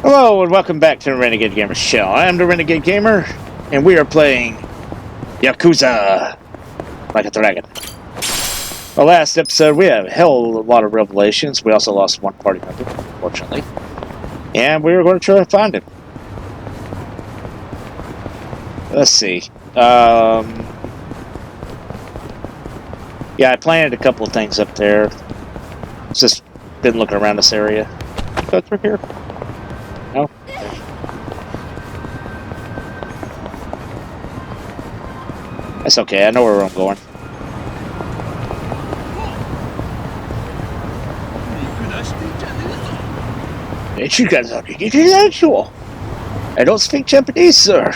Hello and welcome back to the Renegade Gamer Show. I am the Renegade Gamer, and we are playing Yakuza like a dragon. The last episode, we had a hell of a lot of revelations. We also lost one party member, unfortunately. And we were going to try to find him. Let's see. Yeah, I planted a couple of things up there. Just been looking around this area. Go through here? No? That's okay, I know where I'm going. You guys are actual. I don't speak Japanese, sir. I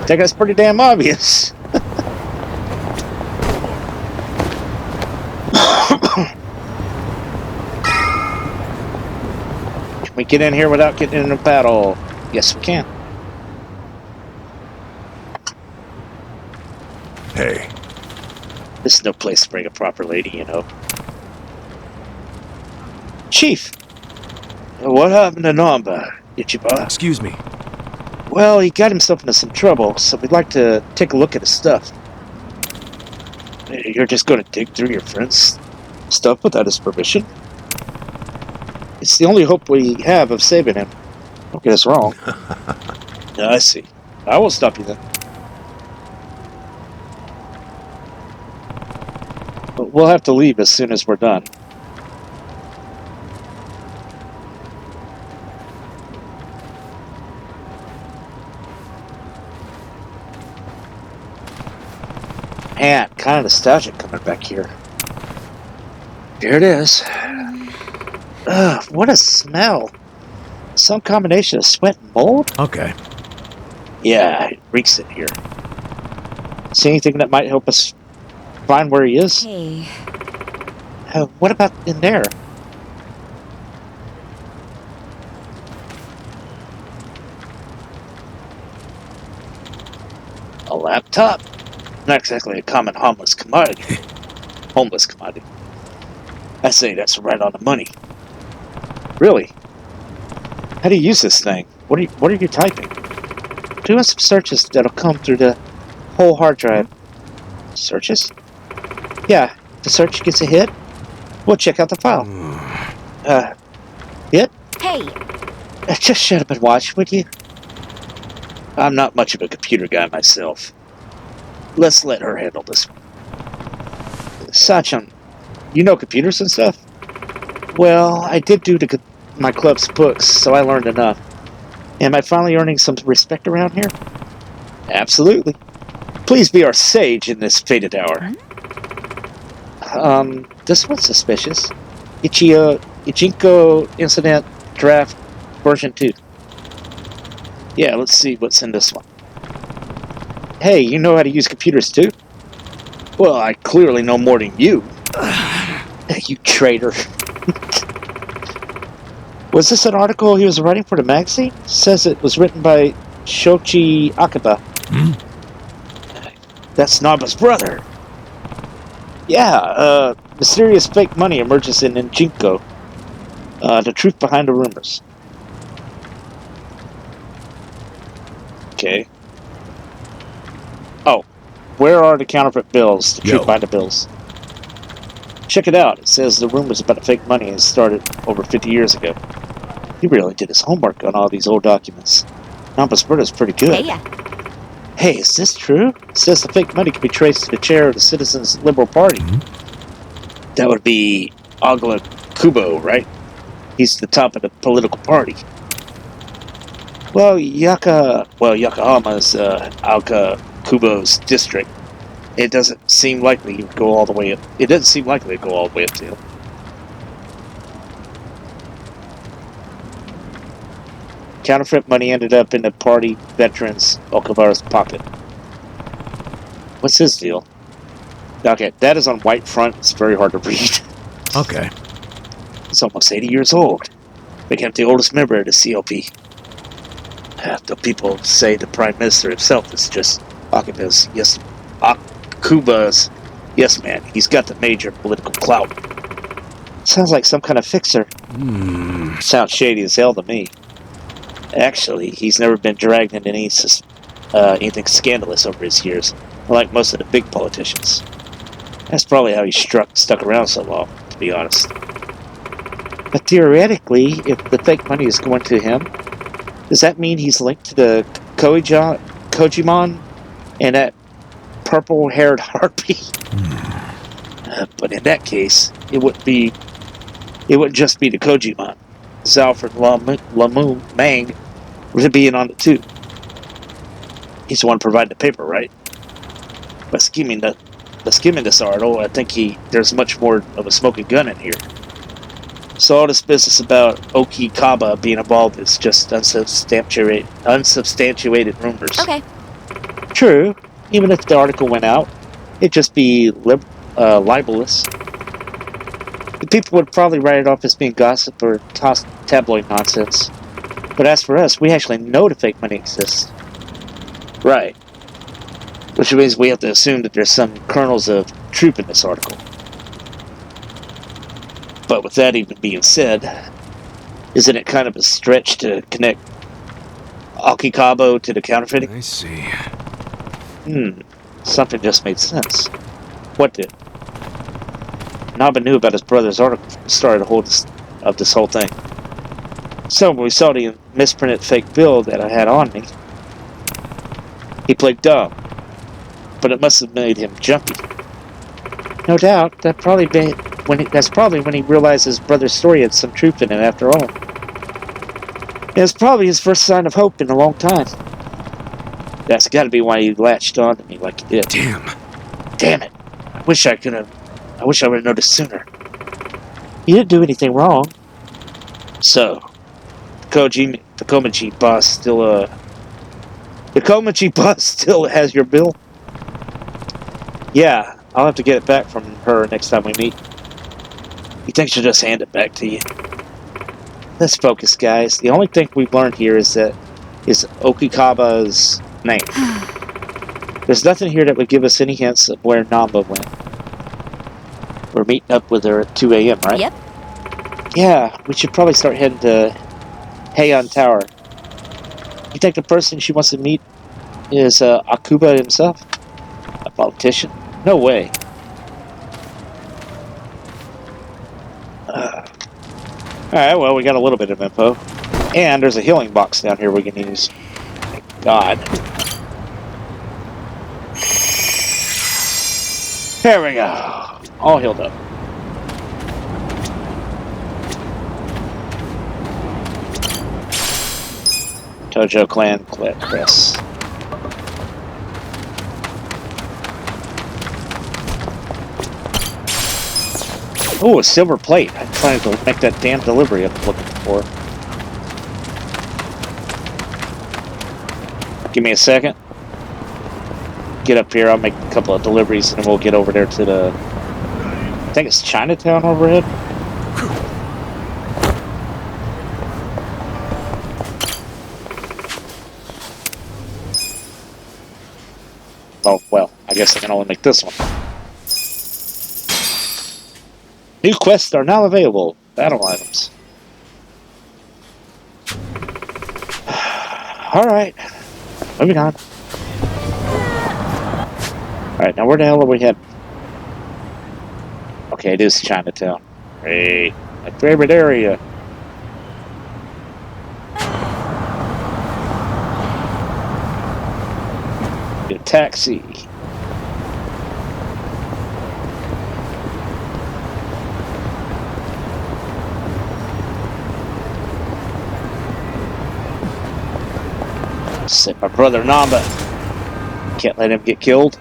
think that's pretty damn obvious. Can we get in here without getting in a battle? Yes, we can. Hey. This is no place to bring a proper lady, you know. Chief! What happened to Namba, Ichiba? Excuse me. Well, he got himself into some trouble, so we'd like to take a look at his stuff. You're just going to dig through your friend's stuff without his permission? It's the only hope we have of saving him. Don't get us wrong. I see. I won't stop you then. But we'll have to leave as soon as we're done. Man, kind of nostalgic coming back here. Here it is. Ugh, what a smell. Some combination of sweat and mold? Okay. Yeah, it reeks in here. See anything that might help us find where he is? Hey. What about in there? A laptop? Not exactly a common homeless commodity. Homeless commodity. I say that's right on the money. Really? How do you use this thing? What are you typing? Doing some searches that'll come through the whole hard drive. Searches? Yeah, if the search gets a hit, we'll check out the file. Hit? Hey. Just shut up and watch, would you? I'm not much of a computer guy myself. Let's let her handle this one. Sachan, you know computers and stuff? Well, I did do my club's books, so I learned enough. Am I finally earning some respect around here? Absolutely. Please be our sage in this fated hour. This one's suspicious. Ichinko Incident Draft Version 2. Yeah, let's see what's in this one. Hey, you know how to use computers too? Well, I clearly know more than you. You traitor. Was this an article he was writing for the magazine? It says it was written by Shochi Akiba. That's Namba's brother. Yeah, mysterious fake money emerges in Ichinko. The truth behind the rumors. Okay. Oh, where are the counterfeit bills? The truth behind the bills. Check it out. It says the rumors about the fake money has started over 50 years ago. He really did his homework on all these old documents. Namba's brother's pretty good. Hey, is this true? It says the fake money can be traced to the chair of the Citizens Liberal Party. That would be Agla Kubo, right? He's the top of the political party. Well, Yokohama's Alka Kubo's district. It doesn't seem likely he would go all the way up. It doesn't seem likely to go all the way up to him. Counterfeit money ended up in the party veteran's Okawara's pocket. What's his deal? Okay, that is on white front. It's very hard to read. Okay. He's almost 80 years old. Became the oldest member of the CLP. The people say the Prime Minister himself is just Akuba's yes man. He's got the major political clout. Sounds like some kind of fixer. Sounds shady as hell to me. Actually, he's never been dragged into anything scandalous over his years, unlike most of the big politicians. That's probably how he stuck around so long, to be honest. But theoretically, if the fake money is going to him, does that mean he's linked to the Kojimon and that purple-haired harpy? But in that case, it wouldn't just be the Kojimon. Zalfred Lamu Mang would be in on it too. He's the one providing the paper, right? By skimming this article, I think there's much more of a smoking gun in here. So all this business about Oki Kaba being involved is just unsubstantiated rumors. Okay. True. Even if the article went out, it'd just be libelous. The people would probably write it off as being gossip or tabloid nonsense. But as for us, we actually know the fake money exists. Right. Which means we have to assume that there's some kernels of truth in this article. But with that even being said, isn't it kind of a stretch to connect Akikabo to the counterfeiting? I see. Something just made sense. What did? Naba knew about his brother's article from the start of this whole thing. So when we saw the misprinted fake bill that I had on me, he played dumb. But it must have made him jumpy. No doubt, that's probably when he realized his brother's story had some truth in it after all. It was probably his first sign of hope in a long time. That's got to be why he latched on to me like he did. Damn it! I wish I would have noticed sooner. You didn't do anything wrong. So, the Komachi boss still has your bill? Yeah, I'll have to get it back from her next time we meet. You think she'll just hand it back to you? Let's focus, guys. The only thing we've learned here is Okikaba's name. There's nothing here that would give us any hints of where Namba went. We're meeting up with her at 2 a.m., right? Yep. Yeah, we should probably start heading to Heian Tower. You think the person she wants to meet is Akuba himself? A politician? No way. Alright, well, we got a little bit of info. And there's a healing box down here we can use. Thank God. There we go. All healed up. Tojo Clan Crest. Oh, a silver plate. I'm trying to make that damn delivery I'm looking for. Give me a second. Get up here, I'll make a couple of deliveries, and then we'll get over there to the... I think it's Chinatown overhead? Oh, well, I guess I can only make this one. New quests are now available. Battle items. Alright. Moving on. Alright, now where the hell are we heading? Okay, it is Chinatown. Hey, my favorite area. Get a taxi. Sent my brother Namba. Can't let him get killed.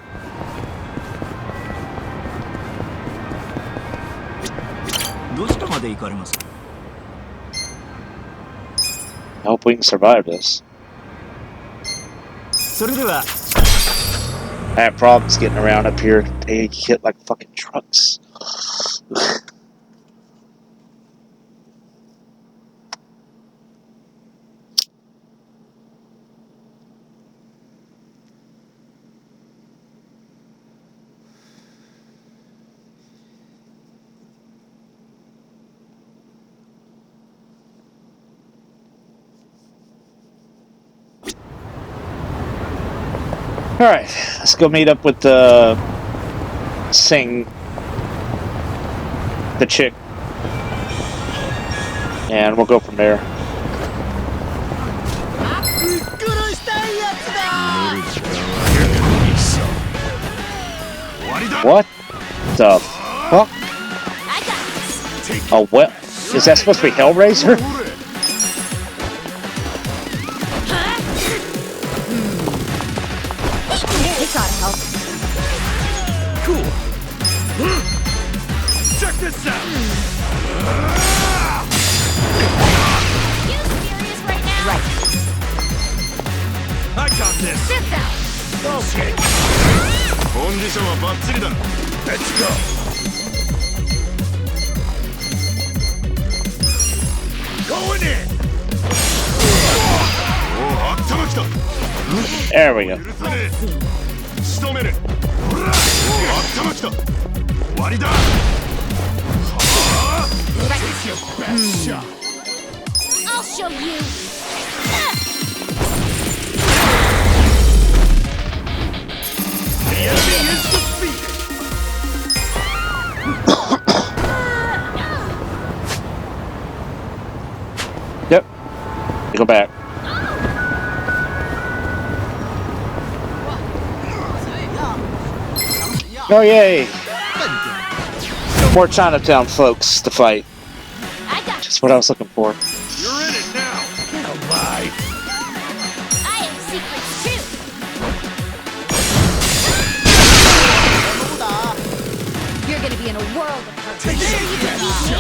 I hope we can survive this. I have problems getting around up here. They hit like fucking trucks. Alright, let's go meet up with the chick. And we'll go from there. What the fuck? Oh, well, is that supposed to be Hellraiser? This ought to help. Cool. Check this out. You serious right now? Right. I got this. Sit down. Okay. Let's go. Going in. There we go. I'll show you. The enemy is defeated. Yep. Go back. Oh, yay! More Chinatown folks to fight. I got Just what I was looking for. You're in it now. Get alive. I have secrets too. You're gonna be in a world of hurt. Sure you can beat me?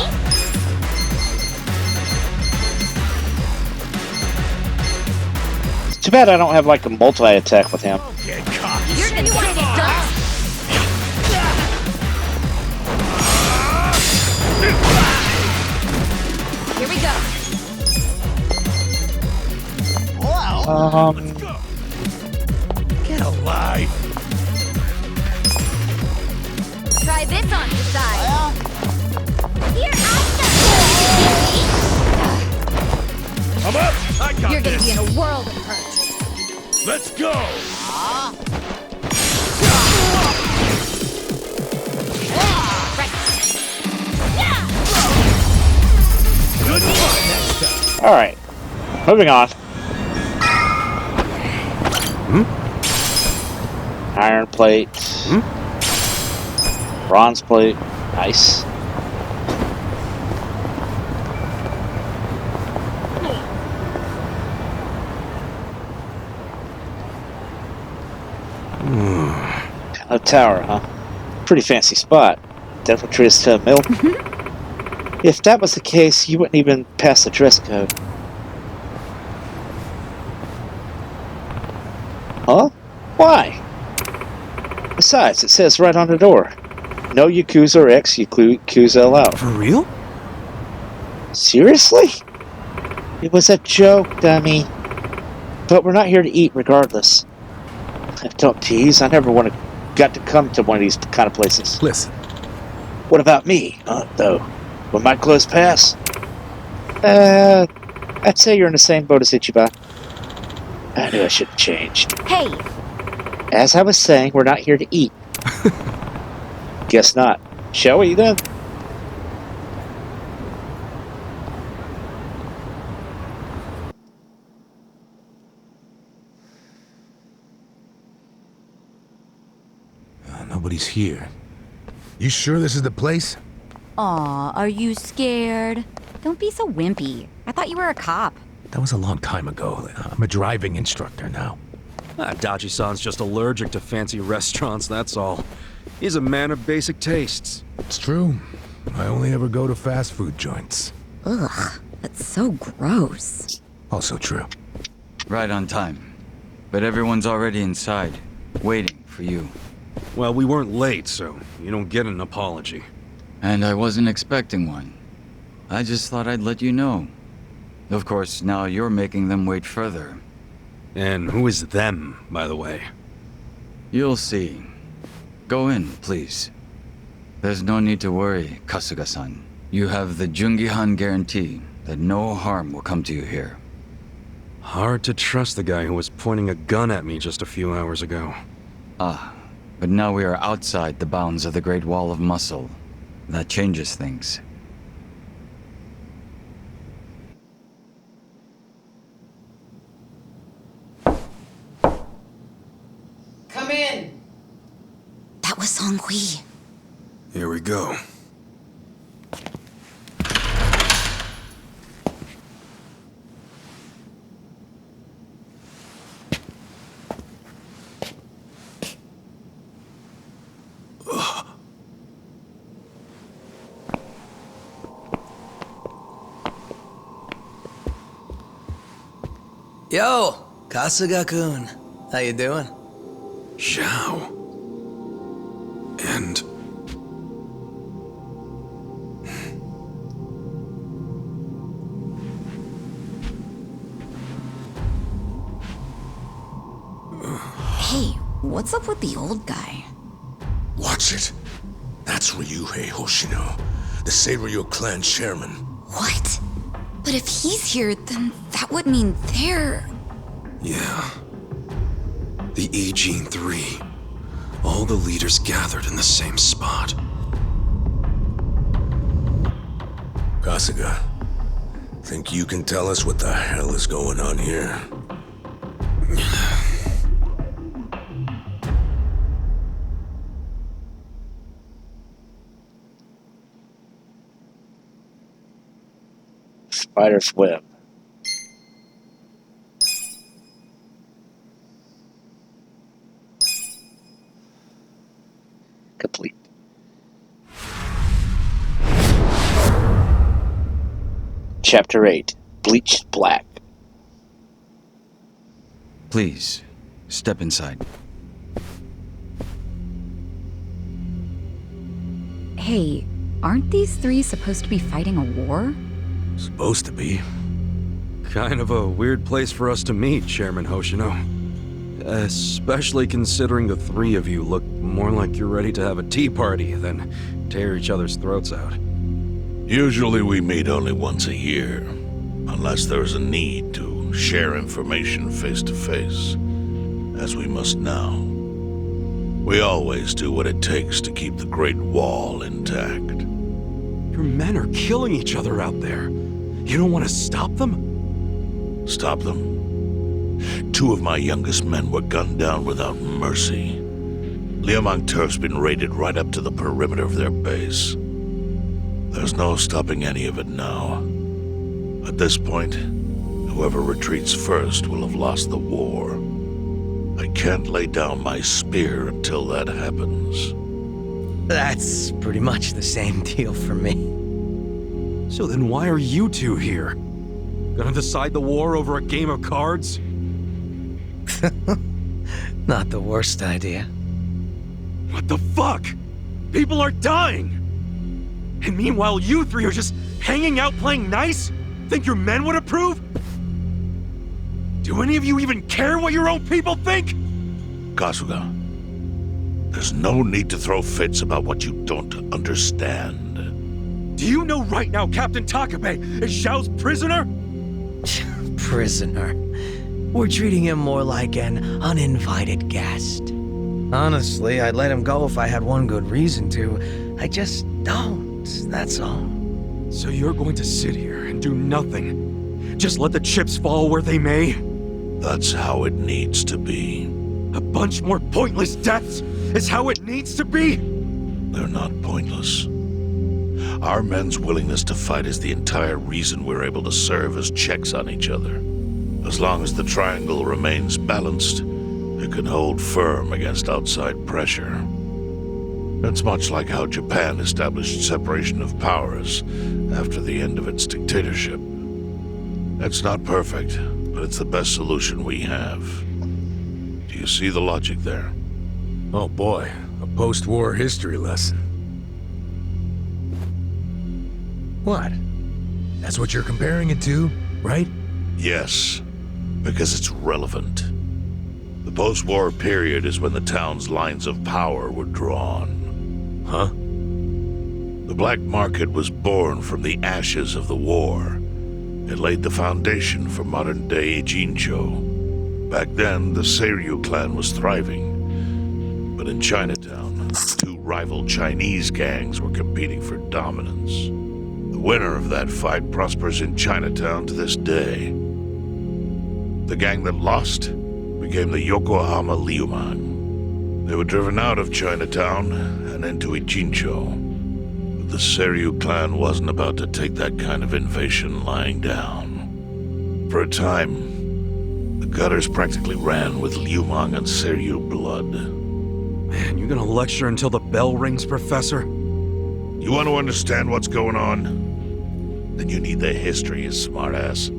Too bad I don't have like a multi-attack with him. Get cocky. You're gonna get done. Here we go. Get alive. Try this on your side. Here I I'm up. I go. got You're gonna this. be in a world of hurt. Let's go. Good luck next time. Alright. Moving on. Iron plate. Bronze plate. Nice. A tower, huh? Pretty fancy spot. Definitely treat us to a meal. If that was the case, you wouldn't even pass the dress code. Huh? Why? Besides, it says right on the door. No yakuza or ex-yakuza allowed. For real? Seriously? It was a joke, dummy. But we're not here to eat regardless. Don't tease. I never got to come to one of these kind of places. Listen. What about me, though? Will my clothes pass? I'd say you're in the same boat as Ichiban. I knew I should have changed. Hey, As I was saying, we're not here to eat. Guess not. Shall we, then? Nobody's here. You sure this is the place? Aw, are you scared? Don't be so wimpy. I thought you were a cop. That was a long time ago. I'm a driving instructor now. Dachi-san's just allergic to fancy restaurants, that's all. He's a man of basic tastes. It's true. I only ever go to fast food joints. Ugh, that's so gross. Also true. Right on time. But everyone's already inside, waiting for you. Well, we weren't late, so you don't get an apology. And I wasn't expecting one. I just thought I'd let you know. Of course, now you're making them wait further. And who is them, by the way? You'll see. Go in, please. There's no need to worry, Kasuga-san. You have the Jungihan guarantee that no harm will come to you here. Hard to trust the guy who was pointing a gun at me just a few hours ago. But now we are outside the bounds of the Great Wall of Muscle. That changes things. Come in! That was Song Hui. Here we go. Yo, Kasuga-kun. How you doing? Zhao. And... Hey, what's up with the old guy? Watch it. That's Ryuhei Hoshino, the Seiryu clan chairman. What? But if he's here, then that would mean they're... Yeah. The E-Gene 3. All the leaders gathered in the same spot. Kasuga, think you can tell us what the hell is going on here? Spider's web. Complete. Chapter 8. Bleached Black. Please, step inside. Hey, aren't these three supposed to be fighting a war? Supposed to be. Kind of a weird place for us to meet, Chairman Hoshino. Especially considering the three of you look more like you're ready to have a tea party than tear each other's throats out. Usually we meet only once a year, unless there's a need to share information face to face, as we must now. We always do what it takes to keep the Great Wall intact. Your men are killing each other out there. You don't want to stop them? Stop them? 2 of my youngest men were gunned down without mercy. Liamang Turf's been raided right up to the perimeter of their base. There's no stopping any of it now. At this point, whoever retreats first will have lost the war. I can't lay down my spear until that happens. That's pretty much the same deal for me. So then why are you two here? Gonna decide the war over a game of cards? Not the worst idea. What the fuck? People are dying! And meanwhile you three are just hanging out playing nice? Think your men would approve? Do any of you even care what your own people think? Kasuga, there's no need to throw fits about what you don't understand. Do you know right now Captain Takabe is Zhao's prisoner? Prisoner. We're treating him more like an uninvited guest. Honestly, I'd let him go if I had one good reason to. I just don't, that's all. So you're going to sit here and do nothing? Just let the chips fall where they may? That's how it needs to be. A bunch more pointless deaths is how it needs to be? They're not pointless. Our men's willingness to fight is the entire reason we're able to serve as checks on each other. As long as the triangle remains balanced, it can hold firm against outside pressure. It's much like how Japan established separation of powers after the end of its dictatorship. It's not perfect, but it's the best solution we have. Do you see the logic there? Oh boy, a post-war history lesson. What? That's what you're comparing it to, right? Yes, because it's relevant. The post-war period is when the town's lines of power were drawn. Huh? The black market was born from the ashes of the war, It laid the foundation for modern-day Jinzhou. Back then, the Seiryu clan was thriving. But in Chinatown, two rival Chinese gangs were competing for dominance. The winner of that fight prospers in Chinatown to this day. The gang that lost became the Yokohama Liumang. They were driven out of Chinatown and into Ijincho. But the Seiryu clan wasn't about to take that kind of invasion lying down. For a time, the gutters practically ran with Liumang and Seiryu blood. Man, you gonna lecture until the bell rings, Professor? You want to understand what's going on? Then you need the history, you smartass.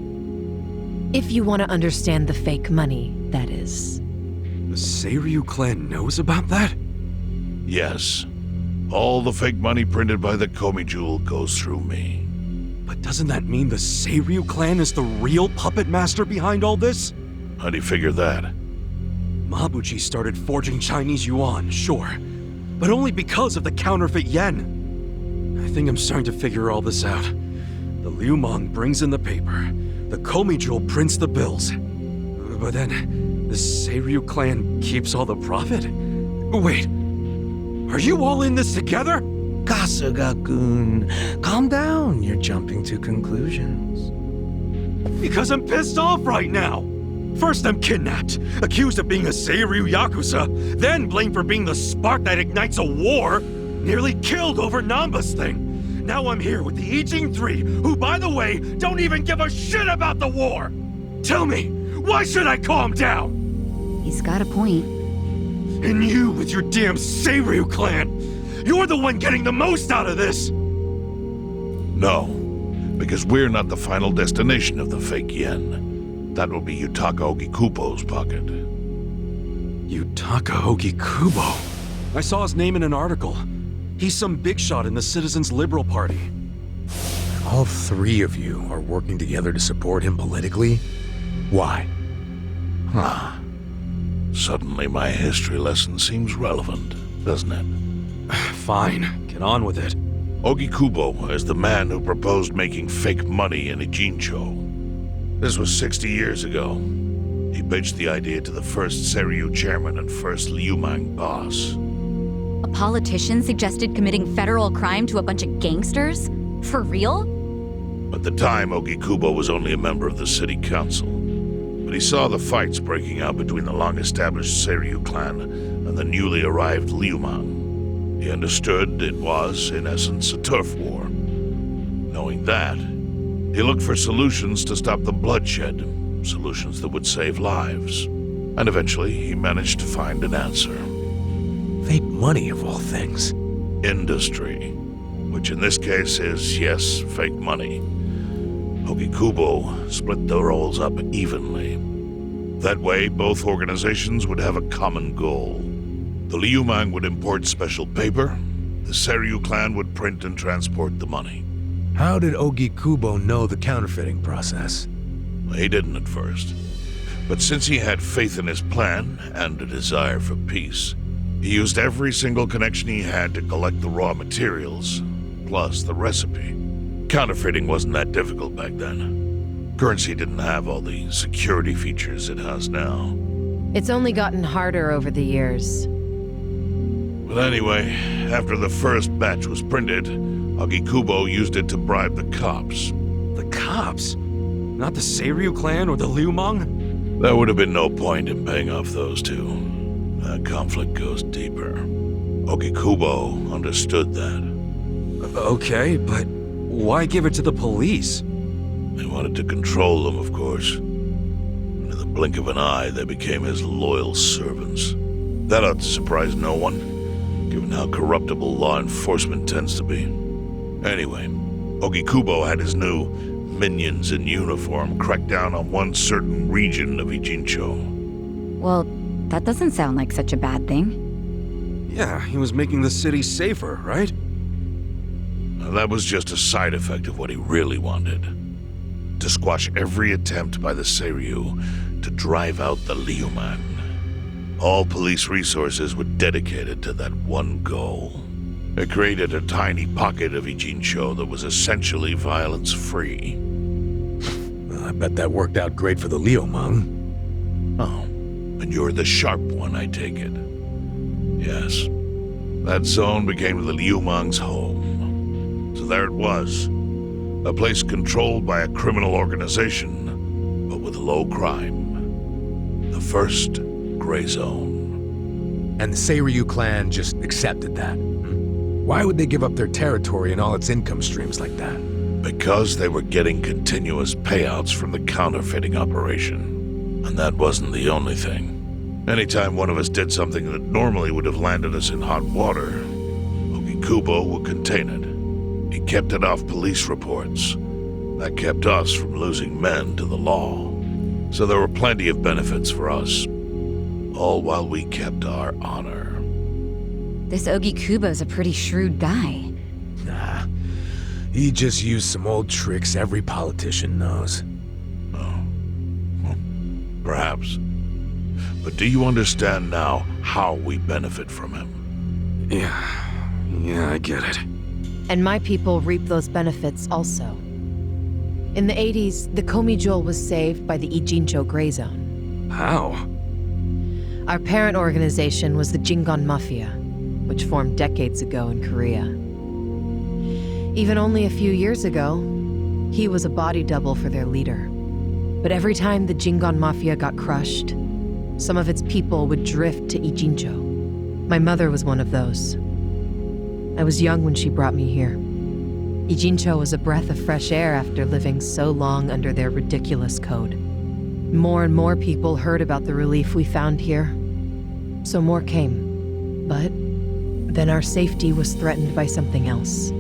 If you want to understand the fake money, that is. The Seiryu clan knows about that? Yes. All the fake money printed by the Komi Jewel goes through me. But doesn't that mean the Seiryu clan is the real puppet master behind all this? How do you figure that? Mabuchi started forging Chinese yuan, sure. But only because of the counterfeit yen. I think I'm starting to figure all this out. The Liumang brings in the paper. The Komi Jewel prints the bills. But then, the Seiryu clan keeps all the profit? Wait, are you all in this together? Kasuga-kun, calm down. You're jumping to conclusions. Because I'm pissed off right now. First I'm kidnapped, accused of being a Seiryu yakuza, then blamed for being the spark that ignites a war, nearly killed over Namba's thing. Now I'm here with the Ijin 3, who, by the way, don't even give a shit about the war! Tell me, why should I calm down? He's got a point. And you with your damn Seiryu clan! You're the one getting the most out of this! No, because we're not the final destination of the fake yen. That will be Yutaka Ogikubo's pocket. Yutaka Ogikubo? I saw his name in an article. He's some big shot in the Citizens Liberal Party. All three of you are working together to support him politically? Why? Huh. Suddenly my history lesson seems relevant, doesn't it? Fine, get on with it. Ogikubo is the man who proposed making fake money in Ijincho. This was 60 years ago. He pitched the idea to the first Seiryu chairman and first Liumang boss. A politician suggested committing federal crime to a bunch of gangsters? For real? At the time, Ogikubo was only a member of the city council. But he saw the fights breaking out between the long-established Seiryu clan and the newly arrived Liumang. He understood it was, in essence, a turf war. Knowing that, he looked for solutions to stop the bloodshed, solutions that would save lives. And eventually, he managed to find an answer. Fake money, of all things. Industry. Which in this case is, yes, fake money. Ogikubo split the roles up evenly. That way, both organizations would have a common goal. The Liumang would import special paper, the Seiryu clan would print and transport the money. How did Ogikubo know the counterfeiting process? He didn't at first. But since he had faith in his plan and a desire for peace, he used every single connection he had to collect the raw materials, plus the recipe. Counterfeiting wasn't that difficult back then. Currency didn't have all the security features it has now. It's only gotten harder over the years. But anyway, after the first batch was printed, Ogikubo used it to bribe the cops. The cops? Not the Seiryu clan or the Liumang? There would have been no point in paying off those two. That conflict goes deeper. Ogikubo understood that. Okay, but why give it to the police? They wanted to control them, of course. And in the blink of an eye, they became his loyal servants. That ought to surprise no one, given how corruptible law enforcement tends to be. Anyway, Ogikubo had his new minions in uniform crack down on one certain region of Ijincho. Well, that doesn't sound like such a bad thing. Yeah, he was making the city safer, right? Now, that was just a side effect of what he really wanted. To squash every attempt by the Seiryu to drive out the Liumang. All police resources were dedicated to that one goal. It created a tiny pocket of Ijincho that was essentially violence-free. I bet that worked out great for the Liumang. Oh, and you're the sharp one, I take it. Yes. That zone became the Liumang's home. So there it was. A place controlled by a criminal organization, but with low crime. The first gray zone. And the Seiryu clan just accepted that. Why would they give up their territory and all its income streams like that? Because they were getting continuous payouts from the counterfeiting operation. And that wasn't the only thing. Anytime one of us did something that normally would have landed us in hot water, Ogikubo would contain it. He kept it off police reports. That kept us from losing men to the law. So there were plenty of benefits for us. All while we kept our honor. This Ogikubo's a pretty shrewd guy. Nah. He just used some old tricks every politician knows. Perhaps. But do you understand now how we benefit from him? Yeah, I get it. And my people reap those benefits also. In the 80s, the Komi Jewel was saved by the Ijincho Gray Zone. How? Our parent organization was the Jingon Mafia, which formed decades ago in Korea. Even only a few years ago, he was a body double for their leader. But every time the Jingon Mafia got crushed, some of its people would drift to Ijincho. My mother was one of those. I was young when she brought me here. Ijincho was a breath of fresh air after living so long under their ridiculous code. More and more people heard about the relief we found here, so more came. But then our safety was threatened by something else.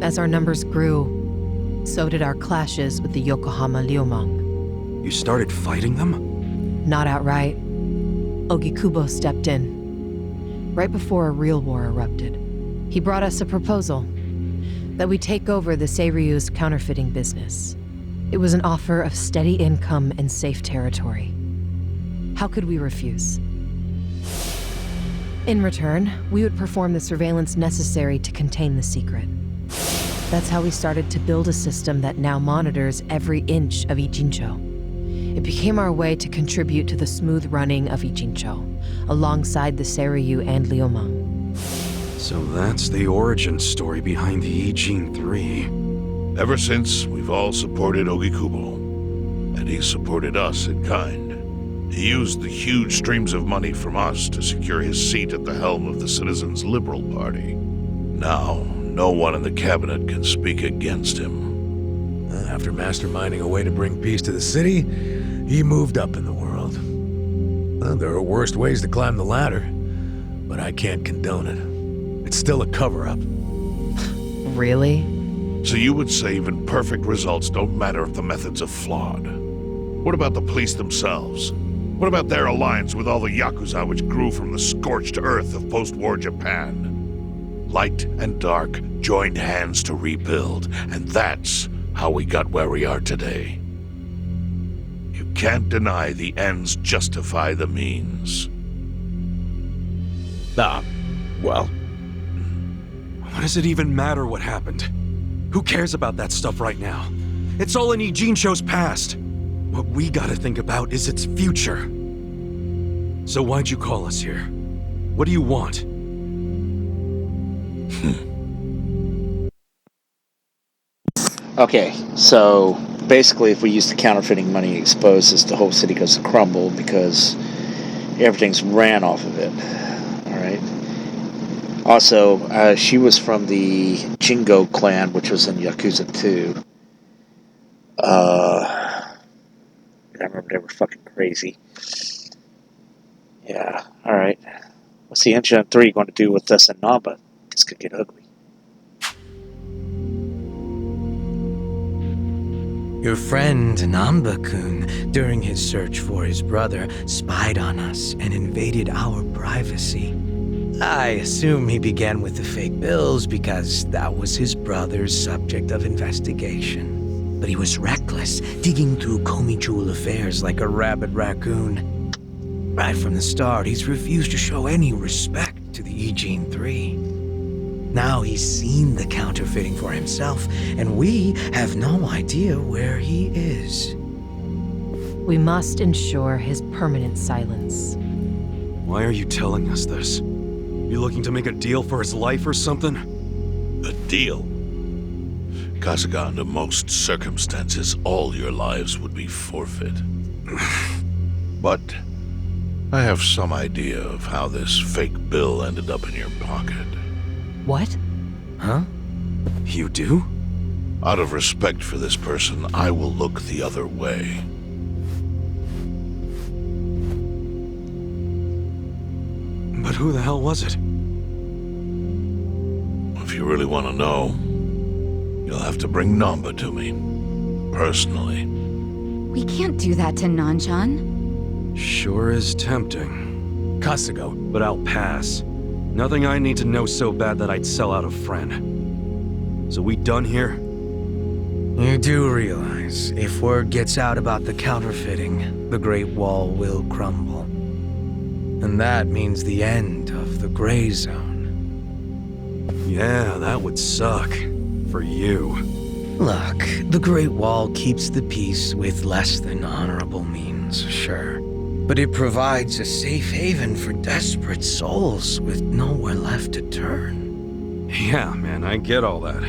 As our numbers grew, so did our clashes with the Yokohama Liumang. You started fighting them? Not outright. Ogikubo stepped in. Right before a real war erupted. He brought us a proposal. That we take over the Seiryu's counterfeiting business. It was an offer of steady income and safe territory. How could we refuse? In return, we would perform the surveillance necessary to contain the secret. That's how we started to build a system that now monitors every inch of Ijincho. It became our way to contribute to the smooth running of Ijincho, alongside the Seiryu and Liumang. So that's the origin story behind the Ijin 3. Ever since, we've all supported Ogikubo. And he supported us in kind. He used the huge streams of money from us to secure his seat at the helm of the Citizens' Liberal Party. Now, no one in the cabinet can speak against him. After masterminding a way to bring peace to the city, he moved up in the world. Well, there are worse ways to climb the ladder, but I can't condone it. It's still a cover-up. Really? So you would say even perfect results don't matter if the methods are flawed? What about the police themselves? What about their alliance with all the yakuza which grew from the scorched earth of post-war Japan? Light and dark joined hands to rebuild, and that's how we got where we are today. You can't deny the ends justify the means. Well... What does it even matter what happened? Who cares about that stuff right now? It's all in Ijincho's past. What we gotta think about is its future. So why'd you call us here? What do you want? Okay, so basically if we use the counterfeiting money exposes, the whole city goes to crumble because everything's ran off of it. Alright. Also, she was from the Jingo clan, which was in Yakuza 2. I remember they were fucking crazy. Yeah, alright. What's the Engine 3 going to do with us and Namba? This could get ugly. Your friend Namba-kun, during his search for his brother, spied on us and invaded our privacy. I assume he began with the fake bills because that was his brother's subject of investigation. But he was reckless, digging through Komi Jewel affairs like a rabid raccoon. Right from the start, he's refused to show any respect to the Ijin 3. Now he's seen the counterfeiting for himself, and we have no idea where he is. We must ensure his permanent silence. Why are you telling us this? You looking to make a deal for his life or something? A deal? Kasuga, under most circumstances, all your lives would be forfeit. But I have some idea of how this fake bill ended up in your pocket. What? Huh? You do? Out of respect for this person, I will look the other way. But who the hell was it? If you really want to know, you'll have to bring Namba to me. Personally. We can't do that to Nanchan. Sure is tempting. Kasuga, But I'll pass. Nothing I need to know so bad that I'd sell out a friend. So we done here? You do realize, if word gets out about the counterfeiting, the Great Wall will crumble. And that means the end of the Gray Zone. Yeah, that would suck. For you. Look, the Great Wall keeps the peace with less than honorable means, sure. But it provides a safe haven for desperate souls with nowhere left to turn. Yeah, man, I get all that.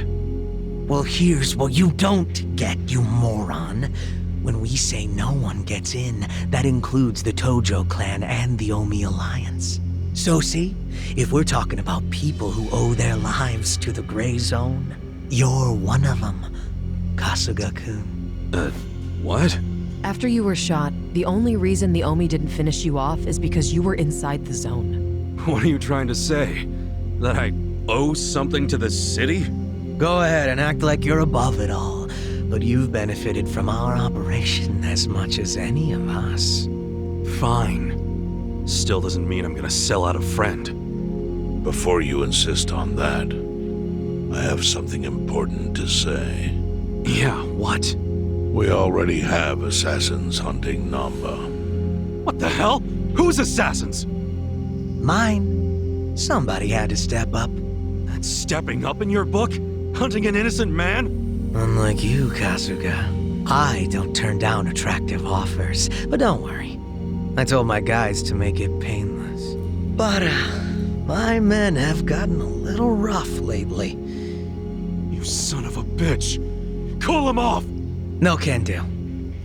Well, here's what you don't get, you moron. When we say no one gets in, that includes the Tojo clan and the Omi Alliance. So see, if we're talking about people who owe their lives to the Gray Zone, you're one of them, Kasuga-kun. What? After you were shot, the only reason the Omi didn't finish you off is because you were inside the zone. What are you trying to say? That I owe something to the city? Go ahead and act like you're above it all, but you've benefited from our operation as much as any of us. Fine. Still doesn't mean I'm gonna sell out a friend. Before you insist on that, I have something important to say. Yeah, what? We already have assassins hunting Namba. What the hell? Who's assassins? Mine. Somebody had to step up. That's stepping up in your book? Hunting an innocent man? Unlike you, Kasuga, I don't turn down attractive offers. But don't worry. I told my guys to make it painless. But, my men have gotten a little rough lately. You son of a bitch! Call him off! No can do.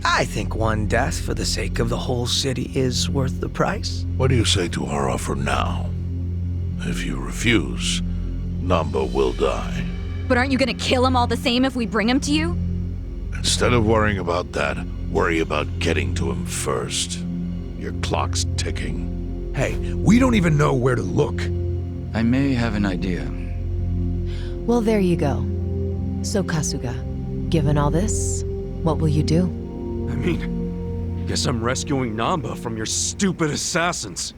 I think one death for the sake of the whole city is worth the price. What do you say to our offer now? If you refuse, Namba will die. But aren't you gonna kill him all the same if we bring him to you? Instead of worrying about that, worry about getting to him first. Your clock's ticking. hey, we don't even know where to look. I may have an idea. Well, there you go. So, Kasuga, given all this, what will you do? I mean, guess I'm rescuing Namba from your stupid assassins.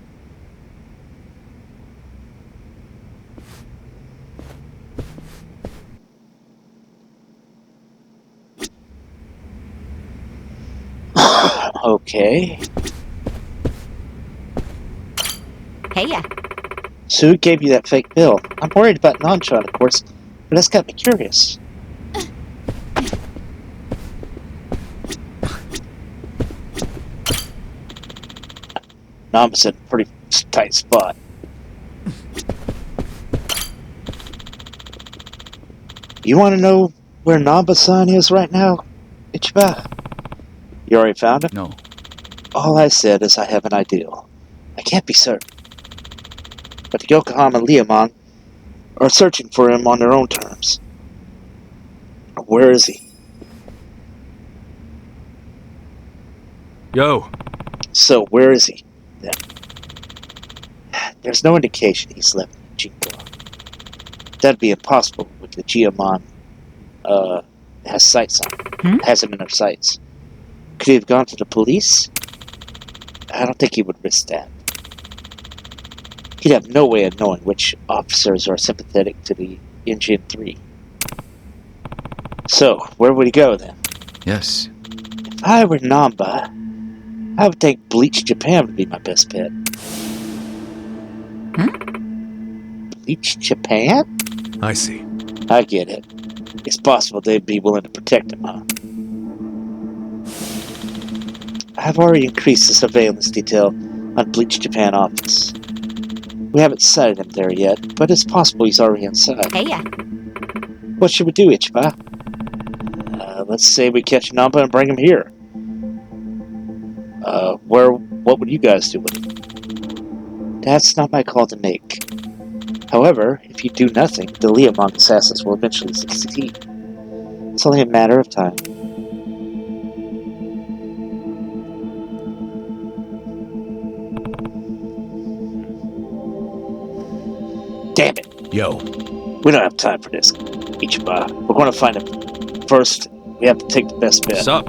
Okay. Hey ya. So who gave you that fake bill? I'm worried about Nanchan, of course, but that's got me curious. Namba's in a pretty tight spot. You want to know where Namba-san is right now, Ichiba? You already found him? No. All I said is I have an ideal. I can't be certain. But the Yokohama Liamon are searching for him on their own terms. Where is he? Yo. So, where is he, then? There's no indication he's left Jinko. That'd be impossible with the Giamon, has sights on him. Has him in their sights. Could he have gone to the police? I don't think he would risk that. He'd have no way of knowing which officers are sympathetic to the Engine 3. So, where would he go then? Yes. If I were Namba, I would think Bleached Japan would be my best bet. Bleached Japan? I see. I get it. It's possible they'd be willing to protect him, huh? I've already increased the surveillance detail on Bleached Japan office. We haven't sighted him there yet, but it's possible he's already inside. Hey, ya. What should we do, Ichiba? Let's say we catch Namba and bring him here. What would you guys do with him? That's not my call to make. However, if you do nothing, the Leomon assassins will eventually succeed. It's only a matter of time. Damn it! Yo. We don't have time for this, Ichiba. We're going to find him. First, we have to take the best bet. What's up?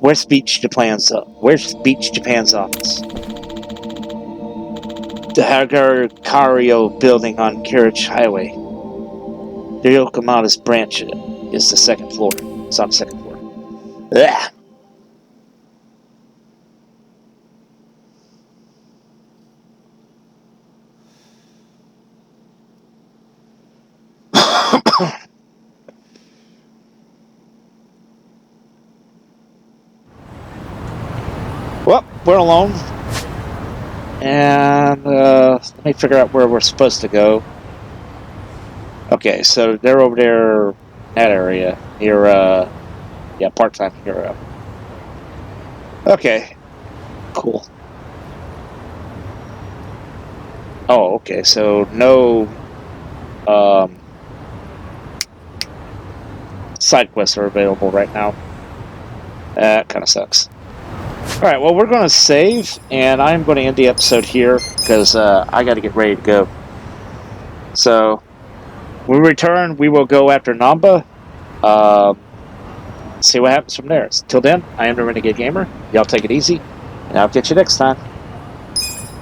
Where's Bleached Japan's office? The Hagakario building on Carriage Highway. The Yokohama's branch is the second floor. It's on the second floor. Ugh. Well, we're alone. And let me figure out where we're supposed to go. Okay, so they're over there in that area near yeah, part-time hero. Okay. Cool. Oh, okay, so no side quests are available right now. That kind of sucks. Alright, well, we're going to save, and I'm going to end the episode here, because I got to get ready to go. So, when we return, we will go after Namba, see what happens from there. Till then, I am the Renegade Gamer. Y'all take it easy, and I'll catch you next time.